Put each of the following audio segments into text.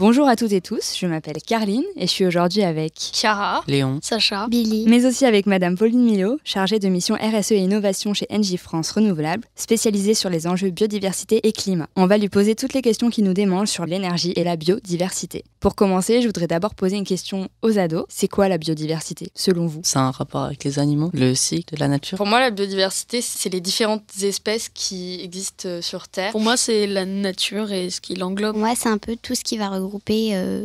Bonjour à toutes et tous, je m'appelle Carline et je suis aujourd'hui avec Chiara, Léon, Sacha, Billy, mais aussi avec Madame Pauline Milot, chargée de mission RSE et innovation chez Engie France Renouvelable, spécialisée sur les enjeux biodiversité et climat. On va lui poser toutes les questions qui nous démangent sur l'énergie et la biodiversité. Pour commencer, je voudrais d'abord poser une question aux ados. C'est quoi la biodiversité, selon vous? c'est un rapport avec les animaux, le cycle de la nature. Pour moi, la biodiversité, c'est les différentes espèces qui existent sur Terre. Pour moi, c'est la nature et ce qui l'englobe. moi c'est un peu tout ce qui va regrouper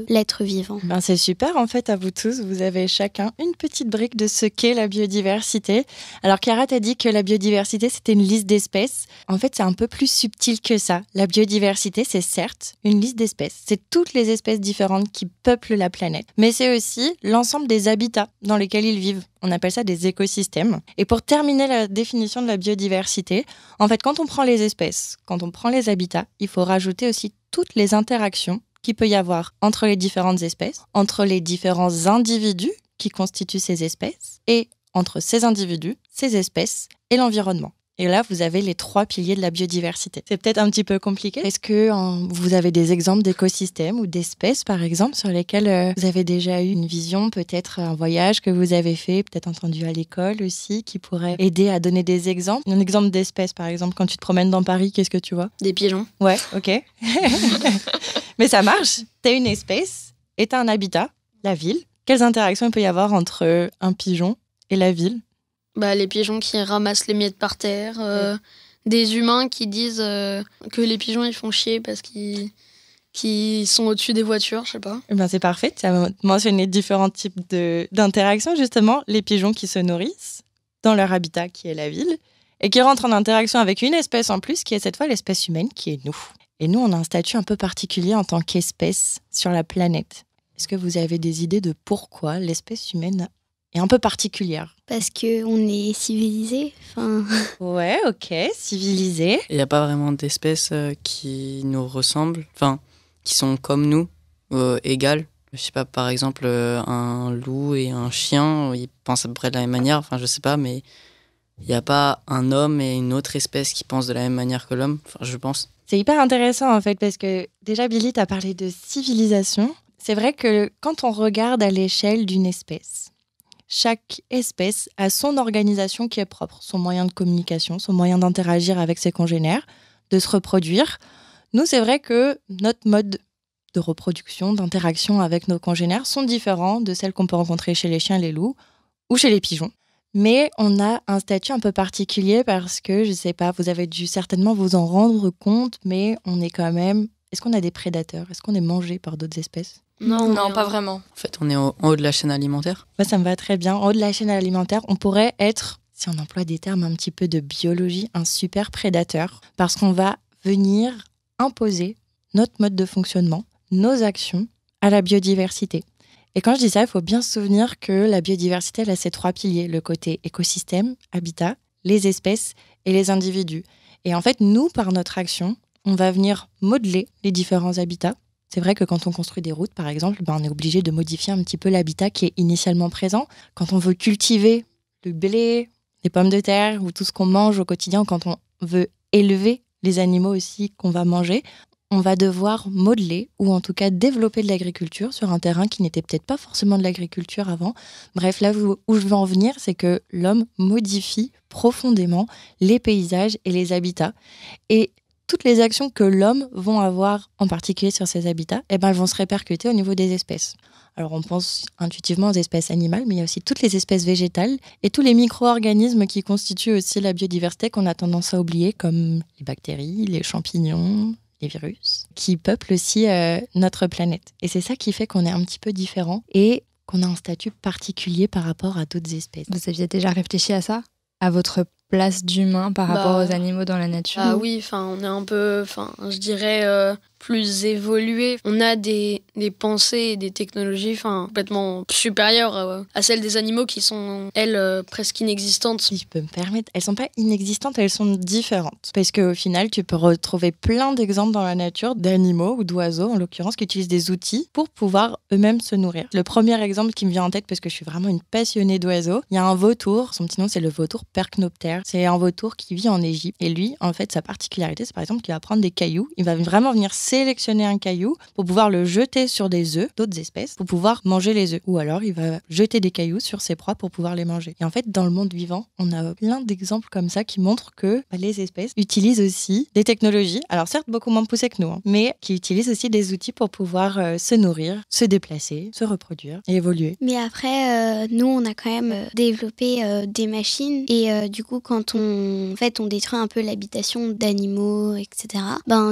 l'être vivant. C'est super en fait à vous tous, vous avez chacun une petite brique de ce qu'est la biodiversité. Alors Chiara t'a dit que la biodiversité c'était une liste d'espèces. En fait c'est un peu plus subtil que ça. La biodiversité c'est certes une liste d'espèces, c'est toutes les espèces différentes qui peuplent la planète, mais c'est aussi l'ensemble des habitats dans lesquels ils vivent. On appelle ça des écosystèmes. Et pour terminer la définition de la biodiversité, en fait quand on prend les espèces, quand on prend les habitats, il faut rajouter aussi toutes les interactions qu'il peut y avoir entre les différentes espèces, entre les différents individus qui constituent ces espèces, et entre ces individus, ces espèces et l'environnement. Et là, vous avez les 3 piliers de la biodiversité. C'est peut-être un petit peu compliqué. Est-ce que vous avez des exemples d'écosystèmes ou d'espèces, par exemple, sur lesquels vous avez déjà eu une vision, peut-être un voyage que vous avez fait, peut-être entendu à l'école aussi, qui pourrait aider à donner des exemples? Un exemple d'espèce, par exemple, quand tu te promènes dans Paris, qu'est-ce que tu vois? Des pigeons. Ouais, ok. Mais ça marche. T'as une espèce et t'as un habitat, la ville. Quelles interactions il peut y avoir entre un pigeon et la ville? Les pigeons qui ramassent les miettes par terre, des humains qui disent que les pigeons ils font chier parce qu'ils sont au-dessus des voitures, je sais pas. C'est parfait, tu as mentionné différents types d'interactions, justement. Les pigeons qui se nourrissent dans leur habitat qui est la ville et qui rentrent en interaction avec une espèce en plus qui est cette fois l'espèce humaine qui est nous. Et nous, on a un statut un peu particulier en tant qu'espèce sur la planète. Est-ce que vous avez des idées de pourquoi l'espèce humaine est un peu particulière? Parce qu'on est civilisé. Ouais, ok, civilisé. Il n'y a pas vraiment d'espèces qui nous ressemblent, qui sont comme nous, égales. Je sais pas, par exemple, un loup et un chien, ils pensent à peu près de la même manière, je sais pas, mais il n'y a pas un homme et une autre espèce qui pensent de la même manière que l'homme, je pense. C'est hyper intéressant en fait, parce que déjà Billy t'a parlé de civilisation. C'est vrai que quand on regarde à l'échelle d'une espèce, chaque espèce a son organisation qui est propre, son moyen de communication, son moyen d'interagir avec ses congénères, de se reproduire. Nous, c'est vrai que notre mode de reproduction, d'interaction avec nos congénères sont différents de celles qu'on peut rencontrer chez les chiens, les loups ou chez les pigeons. Mais on a un statut un peu particulier parce que, je sais pas, vous avez dû certainement vous en rendre compte, mais on est quand même... Est-ce qu'on a des prédateurs? Est-ce qu'on est mangé par d'autres espèces? Non, pas vraiment. En fait, on est en haut de la chaîne alimentaire. Ça me va très bien. En haut de la chaîne alimentaire, on pourrait être, si on emploie des termes un petit peu de biologie, un super prédateur, parce qu'on va venir imposer notre mode de fonctionnement, nos actions à la biodiversité. Et quand je dis ça, il faut bien se souvenir que la biodiversité, elle a ces 3 piliers, le côté écosystème, habitat, les espèces et les individus. Et en fait, nous, par notre action, on va venir modeler les différents habitats. C'est vrai que quand on construit des routes, par exemple, on est obligé de modifier un petit peu l'habitat qui est initialement présent. Quand on veut cultiver le blé, les pommes de terre ou tout ce qu'on mange au quotidien, quand on veut élever les animaux aussi qu'on va manger, on va devoir modeler ou en tout cas développer de l'agriculture sur un terrain qui n'était peut-être pas forcément de l'agriculture avant. Bref, là où je veux en venir, c'est que l'homme modifie profondément les paysages et les habitats. Et toutes les actions que l'homme va avoir, en particulier sur ces habitats, elles vont se répercuter au niveau des espèces. Alors on pense intuitivement aux espèces animales, mais il y a aussi toutes les espèces végétales et tous les micro-organismes qui constituent aussi la biodiversité qu'on a tendance à oublier, comme les bactéries, les champignons, les virus, qui peuplent aussi notre planète. Et c'est ça qui fait qu'on est un petit peu différent et qu'on a un statut particulier par rapport à d'autres espèces. Vous aviez déjà réfléchi à ça? À votre place d'humain par rapport aux animaux dans la nature? Oui, on est un peu, je dirais, plus évolué. On a des pensées et des technologies complètement supérieures à celles des animaux qui sont, elles, presque inexistantes. Si je peux me permettre, elles sont pas inexistantes, elles sont différentes. Parce qu'au final, tu peux retrouver plein d'exemples dans la nature d'animaux ou d'oiseaux, en l'occurrence, qui utilisent des outils pour pouvoir eux-mêmes se nourrir. Le premier exemple qui me vient en tête, parce que je suis vraiment une passionnée d'oiseaux, il y a un vautour, son petit nom c'est le vautour percnoptère. C'est un vautour qui vit en Égypte. Et lui, en fait, sa particularité, c'est par exemple qu'il va prendre des cailloux, il va vraiment venir sélectionner un caillou pour pouvoir le jeter sur des œufs d'autres espèces pour pouvoir manger les œufs. Ou alors, il va jeter des cailloux sur ses proies pour pouvoir les manger. Et en fait, dans le monde vivant, on a plein d'exemples comme ça qui montrent que les espèces utilisent aussi des technologies, alors certes beaucoup moins poussées que nous, mais qui utilisent aussi des outils pour pouvoir se nourrir, se déplacer, se reproduire et évoluer. Mais après, nous, on a quand même développé des machines et du coup, quand on détruit un peu l'habitation d'animaux, etc.,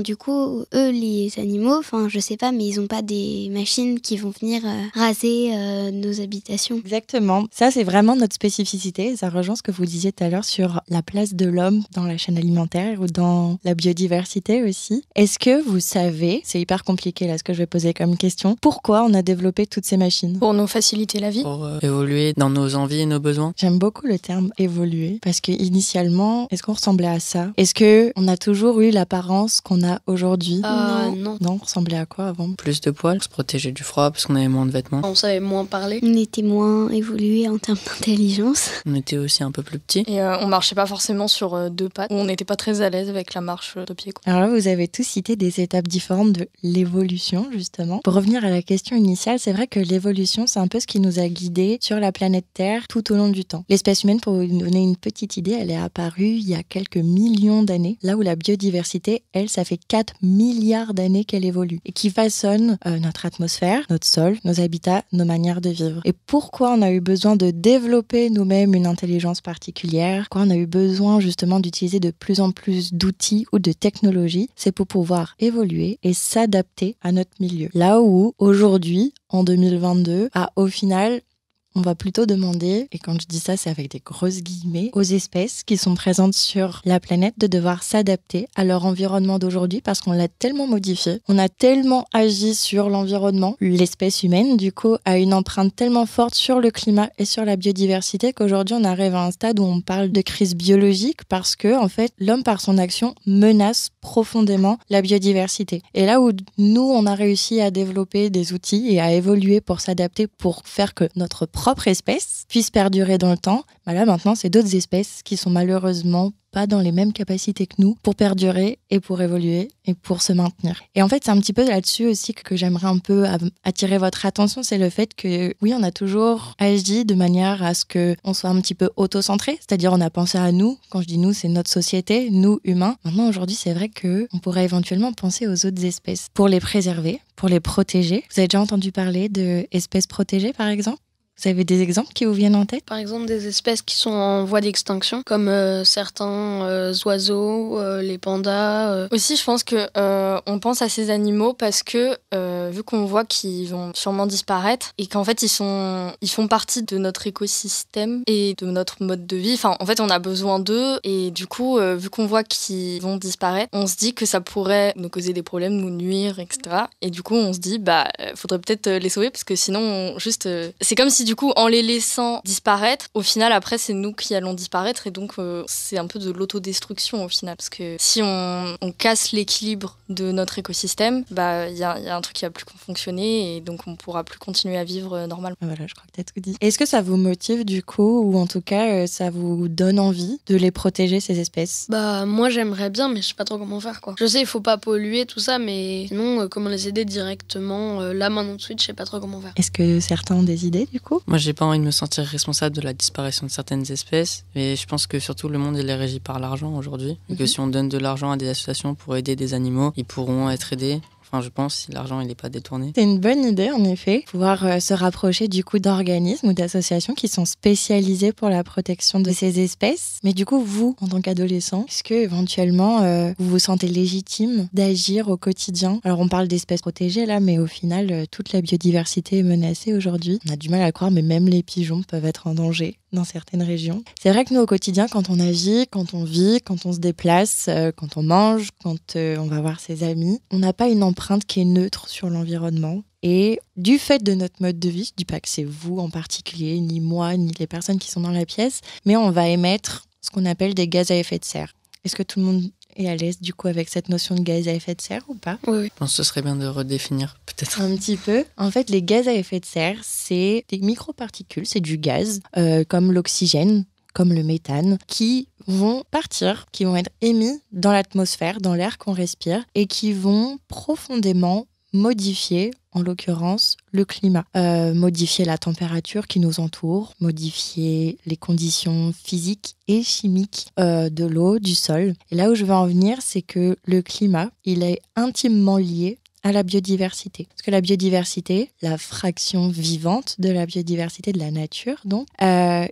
du coup, eux, les animaux, je sais pas, mais ils ont pas des machines qui vont venir raser nos habitations. Exactement. Ça, c'est vraiment notre spécificité. Ça rejoint ce que vous disiez tout à l'heure sur la place de l'homme dans la chaîne alimentaire ou dans la biodiversité aussi. Est-ce que vous savez, c'est hyper compliqué là ce que je vais poser comme question, pourquoi on a développé toutes ces machines ? Pour nous faciliter la vie. Pour évoluer dans nos envies et nos besoins. J'aime beaucoup le terme évoluer parce que initialement, est-ce qu'on ressemblait à ça ? Est-ce que on a toujours eu l'apparence qu'on a aujourd'hui ? Non. Non, on ressemblait à quoi avant ? Plus de poils, se protéger du froid parce qu'on avait moins de vêtements. On savait moins parler. On était moins évolués en termes d'intelligence. On était aussi un peu plus petits. Et on marchait pas forcément sur deux pattes. On n'était pas très à l'aise avec la marche de pied. Alors là, vous avez tous cité des étapes différentes de l'évolution, justement. Pour revenir à la question initiale, c'est vrai que l'évolution, c'est un peu ce qui nous a guidés sur la planète Terre tout au long du temps. L'espèce humaine, pour vous donner une petite idée, elle est apparue il y a quelques millions d'années, là où la biodiversité, elle, ça fait 4 milliards d'années qu'elle évolue et qui façonne notre atmosphère, notre sol, nos habitats, nos manières de vivre. Et pourquoi on a eu besoin de développer nous-mêmes une intelligence particulière, pourquoi on a eu besoin justement d'utiliser de plus en plus d'outils ou de technologies, c'est pour pouvoir évoluer et s'adapter à notre milieu. Là où, aujourd'hui, en 2022, au final, on va plutôt demander, et quand je dis ça, c'est avec des grosses guillemets, aux espèces qui sont présentes sur la planète de devoir s'adapter à leur environnement d'aujourd'hui parce qu'on l'a tellement modifié, on a tellement agi sur l'environnement. L'espèce humaine, du coup, a une empreinte tellement forte sur le climat et sur la biodiversité qu'aujourd'hui, on arrive à un stade où on parle de crise biologique parce que, en fait, l'homme, par son action, menace profondément la biodiversité. Et là où nous, on a réussi à développer des outils et à évoluer pour s'adapter, pour faire que notre propre espèce puisse perdurer dans le temps, là maintenant c'est d'autres espèces qui sont malheureusement pas dans les mêmes capacités que nous pour perdurer et pour évoluer et pour se maintenir. Et en fait c'est un petit peu là-dessus aussi que j'aimerais un peu attirer votre attention, c'est le fait que oui, on a toujours agi de manière à ce qu'on soit un petit peu auto-centré, c'est-à-dire on a pensé à nous, quand je dis nous c'est notre société, nous humains. Maintenant aujourd'hui c'est vrai qu'on pourrait éventuellement penser aux autres espèces pour les préserver, pour les protéger. Vous avez déjà entendu parler d'espèces protégées par exemple ? Vous avez des exemples qui vous viennent en tête ? Par exemple, des espèces qui sont en voie d'extinction, comme certains oiseaux, les pandas. Aussi, je pense que on pense à ces animaux parce que vu qu'on voit qu'ils vont sûrement disparaître et qu'en fait ils font partie de notre écosystème et de notre mode de vie. Enfin, en fait, on a besoin d'eux et du coup, vu qu'on voit qu'ils vont disparaître, on se dit que ça pourrait nous causer des problèmes, nous nuire, etc. Et du coup, on se dit, faudrait peut-être les sauver parce que sinon, c'est comme si du coup, en les laissant disparaître, au final, après, c'est nous qui allons disparaître et donc c'est un peu de l'autodestruction au final. Parce que si on casse l'équilibre de notre écosystème, y a un truc qui va plus fonctionner et donc on pourra plus continuer à vivre normalement. Voilà, je crois que tu as tout dit. Est-ce que ça vous motive du coup, ou en tout cas, ça vous donne envie de les protéger, ces espèces ? Moi, j'aimerais bien, mais je sais pas trop comment faire, quoi. Je sais, il faut pas polluer, tout ça, mais sinon, comment les aider directement, là, maintenant, tout de suite, je sais pas trop comment faire. Est-ce que certains ont des idées du coup ? Moi, j'ai pas envie de me sentir responsable de la disparition de certaines espèces, mais je pense que surtout le monde il est régi par l'argent aujourd'hui, et que si on donne de l'argent à des associations pour aider des animaux, ils pourront être aidés. Enfin, je pense, si l'argent il n'est pas détourné. C'est une bonne idée, en effet, pouvoir se rapprocher du coup d'organismes ou d'associations qui sont spécialisées pour la protection de ces espèces. Mais du coup, vous, en tant qu'adolescent, est-ce que éventuellement vous vous sentez légitime d'agir au quotidien ? Alors, on parle d'espèces protégées là, mais au final, toute la biodiversité est menacée aujourd'hui. On a du mal à le croire, mais même les pigeons peuvent être en danger dans certaines régions. C'est vrai que nous, au quotidien, quand on agit, quand on vit, quand on se déplace, quand on mange, quand on va voir ses amis, on n'a pas une empreinte qui est neutre sur l'environnement. Et du fait de notre mode de vie, je ne dis pas que c'est vous en particulier, ni moi, ni les personnes qui sont dans la pièce, mais on va émettre ce qu'on appelle des gaz à effet de serre. Est-ce que tout le monde est à l'aise du coup avec cette notion de gaz à effet de serre ou pas ? Oui. Je pense que ce serait bien de redéfinir peut-être. Un petit peu. En fait, les gaz à effet de serre, c'est des microparticules, c'est du gaz, comme l'oxygène, comme le méthane, qui vont partir, qui vont être émis dans l'atmosphère, dans l'air qu'on respire, et qui vont profondément modifier, en l'occurrence, le climat. Modifier la température qui nous entoure, modifier les conditions physiques et chimiques de l'eau, du sol. Et là où je veux en venir, c'est que le climat, il est intimement lié à la biodiversité. Parce que la biodiversité, la fraction vivante de la biodiversité de la nature, donc,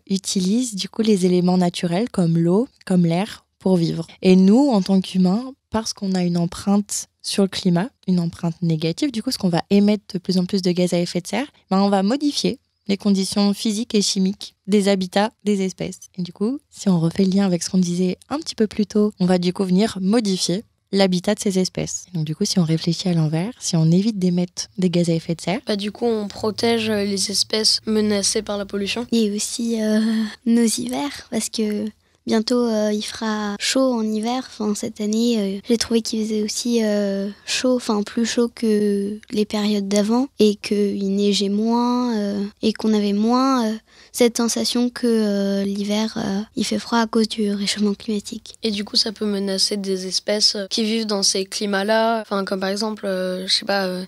utilise du coup les éléments naturels comme l'eau, comme l'air, pour vivre. Et nous, en tant qu'humains, parce qu'on a une empreinte sur le climat, une empreinte négative, du coup, ce qu'on va émettre de plus en plus de gaz à effet de serre, on va modifier les conditions physiques et chimiques des habitats des espèces. Et du coup, si on refait le lien avec ce qu'on disait un petit peu plus tôt, on va du coup venir modifier l'habitat de ces espèces. Donc du coup, si on réfléchit à l'envers, si on évite d'émettre des gaz à effet de serre, du coup, on protège les espèces menacées par la pollution. Et aussi nos hivers, parce que bientôt, il fera chaud en hiver. Cette année, j'ai trouvé qu'il faisait aussi chaud, plus chaud que les périodes d'avant, et qu'il neigeait moins, et qu'on avait moins cette sensation que l'hiver, il fait froid à cause du réchauffement climatique. Et du coup, ça peut menacer des espèces qui vivent dans ces climats-là. Comme par exemple,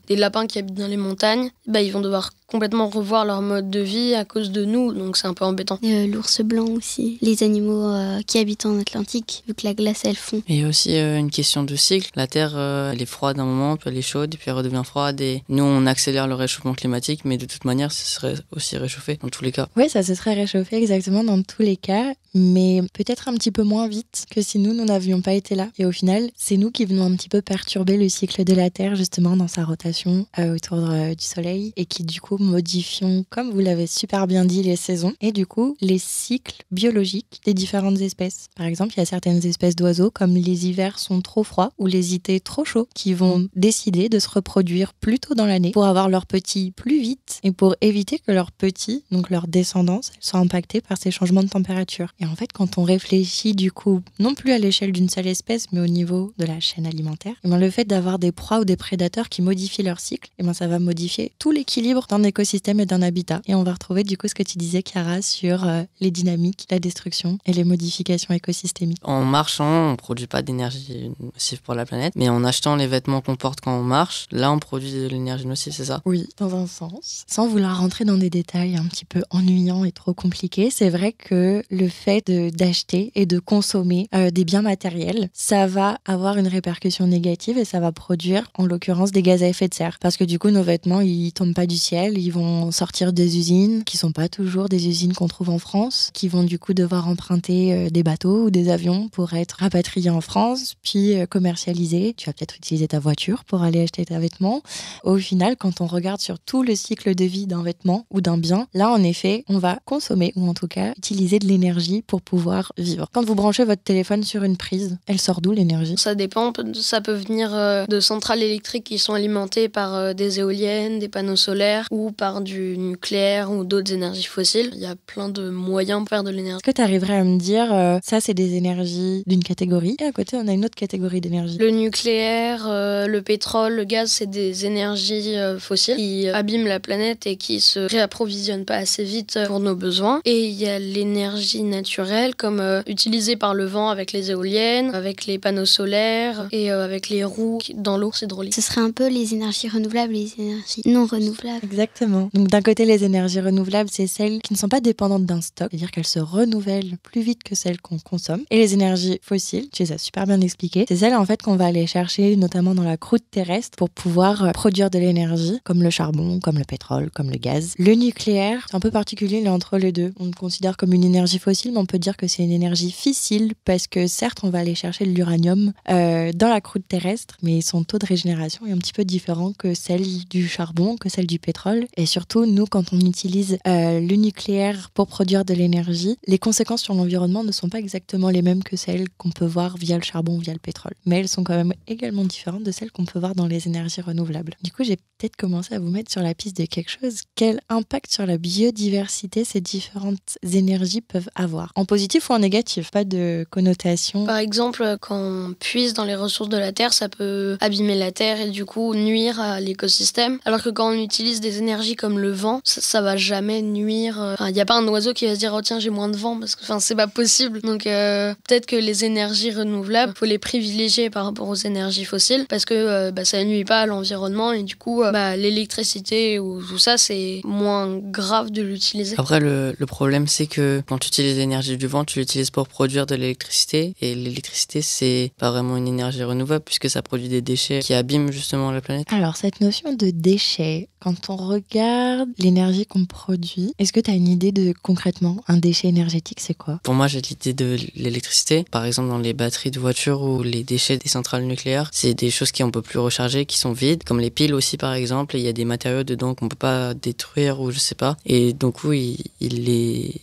des lapins qui habitent dans les montagnes. Ils vont devoir complètement revoir leur mode de vie à cause de nous, donc c'est un peu embêtant. L'ours blanc aussi, les animaux qui habitent en Atlantique, vu que la glace elle fond. Et aussi une question de cycle. La Terre, elle est froide un moment, puis elle est chaude, et puis elle redevient froide. Et nous, on accélère le réchauffement climatique, mais de toute manière, ce serait aussi réchauffé dans tous les cas. Oui, ça se serait réchauffé exactement dans tous les cas, mais peut-être un petit peu moins vite que si nous n'avions pas été là. Et au final, c'est nous qui venons un petit peu perturber le cycle de la Terre, justement, dans sa rotation autour du Soleil, et qui, du coup, modifions, comme vous l'avez super bien dit, les saisons, et du coup, les cycles biologiques des différentes espèces. Par exemple, il y a certaines espèces d'oiseaux, comme les hivers sont trop froids ou les étés trop chauds, qui vont décider de se reproduire plus tôt dans l'année pour avoir leurs petits plus vite et pour éviter que leurs petits, donc leur descendance, soient impactés par ces changements de température. Et en fait, quand on réfléchit du coup, non plus à l'échelle d'une seule espèce, mais au niveau de la chaîne alimentaire, le fait d'avoir des proies ou des prédateurs qui modifient leur cycle, ça va modifier tout l'équilibre d'un écosystème et d'un habitat. Et on va retrouver du coup ce que tu disais, Chiara, sur les dynamiques, la destruction et les modifications écosystémiques. En marchant, on ne produit pas d'énergie nocive pour la planète, mais en achetant les vêtements qu'on porte quand on marche, là on produit de l'énergie nocive, c'est ça? Oui, dans un sens. Sans vouloir rentrer dans des détails un petit peu ennuyants et trop compliqués, c'est vrai que le fait d'acheter et de consommer des biens matériels, ça va avoir une répercussion négative et ça va produire en l'occurrence des gaz à effet de serre. Parce que du coup nos vêtements ils tombent pas du ciel, ils vont sortir des usines qui sont pas toujours des usines qu'on trouve en France, qui vont du coup devoir emprunter des bateaux ou des avions pour être rapatriés en France, puis commercialisés. Tu vas peut-être utiliser ta voiture pour aller acheter tes vêtements. Au final, quand on regarde sur tout le cycle de vie d'un vêtement ou d'un bien, là en effet, on va consommer ou en tout cas utiliser de l'énergie pour pouvoir vivre. Quand vous branchez votre téléphone sur une prise, elle sort d'où l'énergie? Ça dépend, ça peut venir de centrales électriques qui sont alimentées par des éoliennes, des panneaux solaires ou par du nucléaire ou d'autres énergies fossiles. Il y a plein de moyens pour faire de l'énergie. Est-ce que tu arriverais à me dire, ça c'est des énergies d'une catégorie et à côté on a une autre catégorie d'énergie? Le nucléaire, le pétrole, le gaz, c'est des énergies fossiles qui abîment la planète et qui se réapprovisionnent pas assez vite pour nos besoins. Et il y a l'énergie naturelle comme utilisée par le vent avec les éoliennes, avec les panneaux solaires et avec les roues dans l'eau hydraulique. Ce serait un peu les énergies renouvelables et les énergies non renouvelables. Exactement. Donc d'un côté, les énergies renouvelables, c'est celles qui ne sont pas dépendantes d'un stock, c'est-à-dire qu'elles se renouvellent plus vite que celles qu'on consomme. Et les énergies fossiles, tu les as super bien expliquées, c'est celles en fait qu'on va aller chercher notamment dans la croûte terrestre pour pouvoir produire de l'énergie, comme le charbon, comme le pétrole, comme le gaz. Le nucléaire, c'est un peu particulier, il est entre les deux. On le considère comme une énergie fossile, mais on peut dire que c'est une énergie fissile parce que certes, on va aller chercher de l'uranium dans la croûte terrestre, mais son taux de régénération est un petit peu différent que celle du charbon, que celle du pétrole. Et surtout, nous, quand on utilise le nucléaire pour produire de l'énergie, les conséquences sur l'environnement évidemment ne sont pas exactement les mêmes que celles qu'on peut voir via le charbon, via le pétrole. Mais elles sont quand même également différentes de celles qu'on peut voir dans les énergies renouvelables. Du coup, j'ai peut-être commencé à vous mettre sur la piste de quelque chose. Quel impact sur la biodiversité ces différentes énergies peuvent avoir? En positif ou en négatif? Pas de connotation. Par exemple, quand on puise dans les ressources de la Terre, ça peut abîmer la Terre et du coup nuire à l'écosystème. Alors que quand on utilise des énergies comme le vent, ça va jamais nuire. Il n'y a pas un oiseau qui va se dire oh tiens j'ai moins de vent parce que c'est pas possible. Donc peut-être que les énergies renouvelables, faut les privilégier par rapport aux énergies fossiles parce que ça nuit pas à l'environnement et du coup l'électricité ou tout ça c'est moins grave de l'utiliser. Après le problème c'est que quand tu utilises l'énergie du vent, tu l'utilises pour produire de l'électricité et l'électricité c'est pas vraiment une énergie renouvelable puisque ça produit des déchets qui abîment justement la planète. Alors cette notion de déchets, quand on regarde l'énergie qu'on produit, est-ce que tu as une idée de concrètement un déchet énergétique c'est quoi? Pour moi j'ai l'idée de l'électricité, par exemple dans les batteries de voitures ou les déchets des centrales nucléaires, c'est des choses qu'on peut plus recharger, qui sont vides, comme les piles aussi par exemple, et il y a des matériaux dedans qu'on peut pas détruire ou je sais pas, et donc ils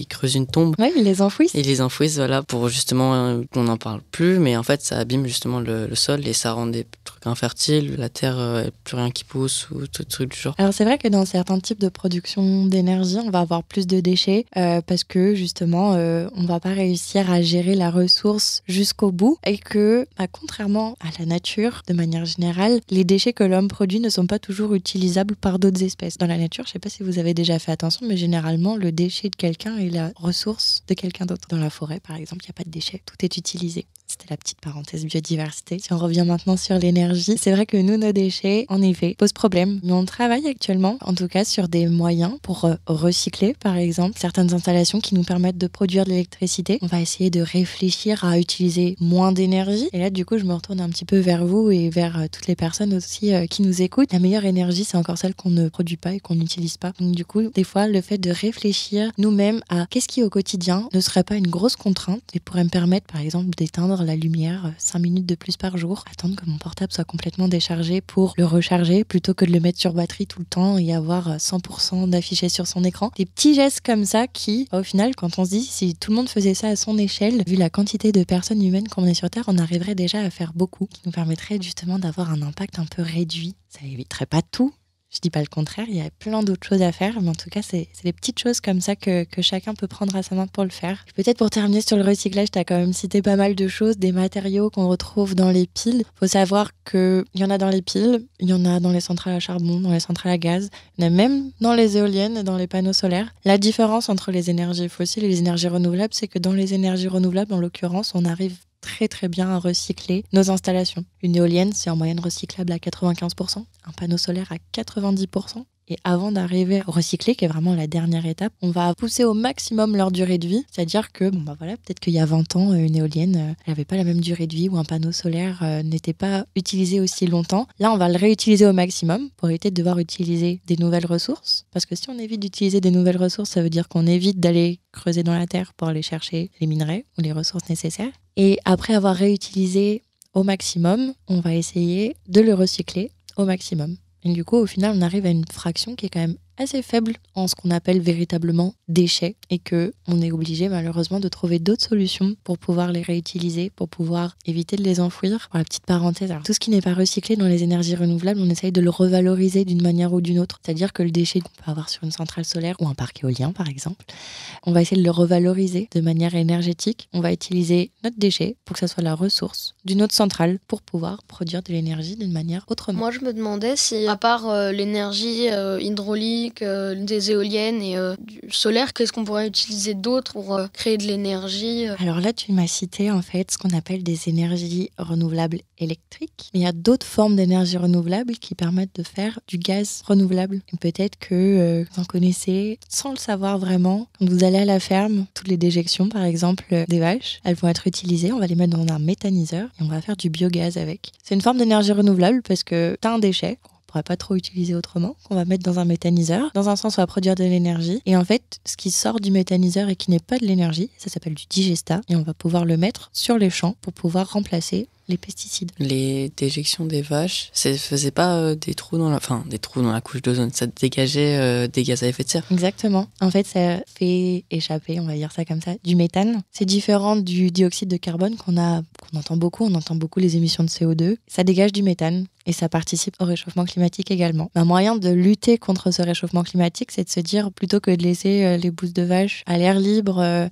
creusent une tombe. Ouais, ils les enfouissent. Ils les enfouissent, voilà, pour justement qu'on n'en parle plus, mais en fait ça abîme justement le sol et ça rend des trucs infertiles, la terre, plus rien qui pousse ou tout truc du genre. Alors c'est vrai que dans certains types de production d'énergie, on va avoir plus de déchets parce que justement on va pas réussir à gérer la ressource jusqu'au bout et que contrairement à la nature, de manière générale, les déchets que l'homme produit ne sont pas toujours utilisables par d'autres espèces. Dans la nature, je sais pas si vous avez déjà fait attention, mais généralement le déchet de quelqu'un est la ressource de quelqu'un d'autre. Dans la forêt par exemple, il n'y a pas de déchets, tout est utilisé. C'était la petite parenthèse biodiversité. Si on revient maintenant sur l'énergie, c'est vrai que nous, nos déchets, en effet, posent problème. Mais on travaille actuellement, en tout cas, sur des moyens pour recycler, par exemple, certaines installations qui nous permettent de produire de l'électricité. On va essayer de réfléchir à utiliser moins d'énergie. Et là, du coup, je me retourne un petit peu vers vous et vers toutes les personnes aussi qui nous écoutent. La meilleure énergie, c'est encore celle qu'on ne produit pas et qu'on n'utilise pas. Donc, du coup, des fois, le fait de réfléchir nous-mêmes à qu'est-ce qui, au quotidien, ne serait pas une grosse contrainte et pourrait me permettre, par exemple, d'éteindre la lumière 5 minutes de plus par jour, attendre que mon portable soit complètement déchargé pour le recharger plutôt que de le mettre sur batterie tout le temps et avoir 100% d'affiché sur son écran. Des petits gestes comme ça qui, au final, quand on se dit si tout le monde faisait ça à son échelle, vu la quantité de personnes humaines qu'on est sur Terre, on arriverait déjà à faire beaucoup, qui nous permettrait justement d'avoir un impact un peu réduit. Ça éviterait pas tout. Je dis pas le contraire, il y a plein d'autres choses à faire, mais en tout cas, c'est des petites choses comme ça que chacun peut prendre à sa main pour le faire. Peut-être pour terminer sur le recyclage, tu as quand même cité pas mal de choses, des matériaux qu'on retrouve dans les piles. Il faut savoir qu'il y en a dans les piles, il y en a dans les centrales à charbon, dans les centrales à gaz, il y en a même dans les éoliennes et dans les panneaux solaires. La différence entre les énergies fossiles et les énergies renouvelables, c'est que dans les énergies renouvelables, en l'occurrence, on arrive très très bien à recycler nos installations. Une éolienne, c'est en moyenne recyclable à 95%, un panneau solaire à 90%. Et avant d'arriver au recycler, qui est vraiment la dernière étape, on va pousser au maximum leur durée de vie. C'est-à-dire que, peut-être qu'il y a 20 ans, une éolienne, elle n'avait pas la même durée de vie ou un panneau solaire n'était pas utilisé aussi longtemps. Là, on va le réutiliser au maximum pour éviter de devoir utiliser des nouvelles ressources. Parce que si on évite d'utiliser des nouvelles ressources, ça veut dire qu'on évite d'aller creuser dans la terre pour aller chercher les minerais ou les ressources nécessaires. Et après avoir réutilisé au maximum, on va essayer de le recycler au maximum. Et du coup, au final, on arrive à une fraction qui est quand même assez faible en ce qu'on appelle véritablement déchets et qu'on est obligé malheureusement de trouver d'autres solutions pour pouvoir les réutiliser, pour pouvoir éviter de les enfouir. Pour la petite parenthèse, alors, tout ce qui n'est pas recyclé dans les énergies renouvelables, on essaye de le revaloriser d'une manière ou d'une autre. C'est-à-dire que le déchet qu'on peut avoir sur une centrale solaire ou un parc éolien par exemple, on va essayer de le revaloriser de manière énergétique. On va utiliser notre déchet pour que ça soit la ressource d'une autre centrale pour pouvoir produire de l'énergie d'une manière autrement. Moi je me demandais si à part l'énergie hydraulique, des éoliennes et du solaire, qu'est-ce qu'on pourrait utiliser d'autre pour créer de l'énergie Alors là, tu m'as cité en fait ce qu'on appelle des énergies renouvelables électriques. Mais il y a d'autres formes d'énergie renouvelable qui permettent de faire du gaz renouvelable. Et peut-être que vous en connaissez sans le savoir vraiment. Quand vous allez à la ferme, toutes les déjections par exemple des vaches, elles vont être utilisées, on va les mettre dans un méthaniseur et on va faire du biogaz avec. C'est une forme d'énergie renouvelable parce que tu as un déchet pas trop utiliser autrement, qu'on va mettre dans un méthaniseur. Dans un sens, on va produire de l'énergie. Et en fait, ce qui sort du méthaniseur et qui n'est pas de l'énergie, ça s'appelle du digestat. Et on va pouvoir le mettre sur les champs pour pouvoir remplacer les pesticides. Les déjections des vaches, ça faisait pas des trous dans la couche d'ozone, ça dégageait des gaz à effet de serre. Exactement. En fait, ça fait échapper, on va dire ça comme ça, du méthane. C'est différent du dioxyde de carbone qu'on entend beaucoup. On entend beaucoup les émissions de CO2. Ça dégage du méthane et ça participe au réchauffement climatique également. Un moyen de lutter contre ce réchauffement climatique, c'est de se dire, plutôt que de laisser les bousses de vaches à l'air libre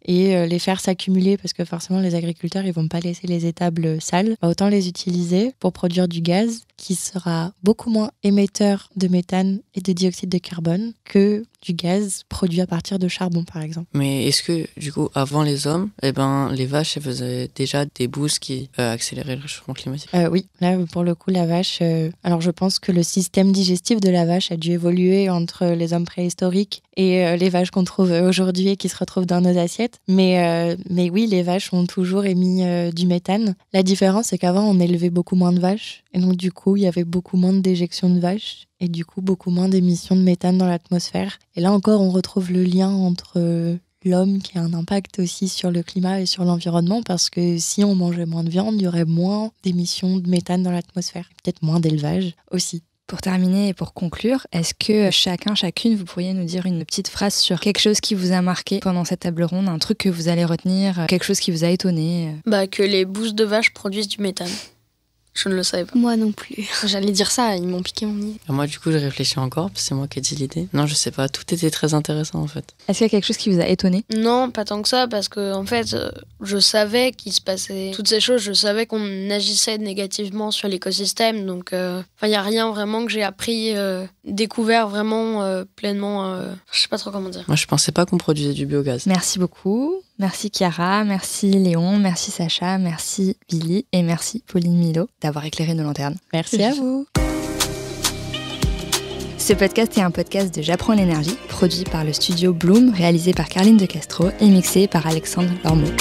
et les faire s'accumuler, parce que forcément les agriculteurs ils vont pas laisser les étables sales, autant les utiliser pour produire du gaz qui sera beaucoup moins émetteur de méthane et de dioxyde de carbone que du gaz produit à partir de charbon par exemple. Mais est-ce que du coup avant les hommes, les vaches elles faisaient déjà des bousses qui accéléraient le réchauffement climatique? Oui, là pour le coup la vache, alors je pense que le système digestif de la vache a dû évoluer entre les hommes préhistoriques et les vaches qu'on trouve aujourd'hui et qui se retrouvent dans nos assiettes. Mais oui, les vaches ont toujours émis du méthane. La différence, c'est qu'avant, on élevait beaucoup moins de vaches. Et donc, du coup, il y avait beaucoup moins de déjections de vaches. Et du coup, beaucoup moins d'émissions de méthane dans l'atmosphère. Et là encore, on retrouve le lien entre l'homme qui a un impact aussi sur le climat et sur l'environnement. Parce que si on mangeait moins de viande, il y aurait moins d'émissions de méthane dans l'atmosphère. Peut-être moins d'élevage aussi. Pour terminer et pour conclure, est-ce que chacune, vous pourriez nous dire une petite phrase sur quelque chose qui vous a marqué pendant cette table ronde, un truc que vous allez retenir, quelque chose qui vous a étonné? Que les bousses de vache produisent du méthane. Je ne le savais pas. Moi non plus. J'allais dire ça, ils m'ont piqué mon idée. Moi, du coup, je réfléchis encore, parce que c'est moi qui ai dit l'idée. Non, je sais pas, tout était très intéressant en fait. Est-ce qu'il y a quelque chose qui vous a étonné? Non, pas tant que ça, parce que en fait, je savais qu'il se passait toutes ces choses, je savais qu'on agissait négativement sur l'écosystème, donc il n'y a rien vraiment que j'ai appris, découvert vraiment pleinement, je sais pas trop comment dire. Moi, je pensais pas qu'on produisait du biogaz. Merci beaucoup. Merci Chiara, merci Léon, merci Sacha, merci Billy et merci Pauline Milo d'avoir éclairé nos lanternes. Merci à vous. Ce podcast est un podcast de J'apprends l'énergie, produit par le studio Bloom, réalisé par Caroline de Castro et mixé par Alexandre Lormeau.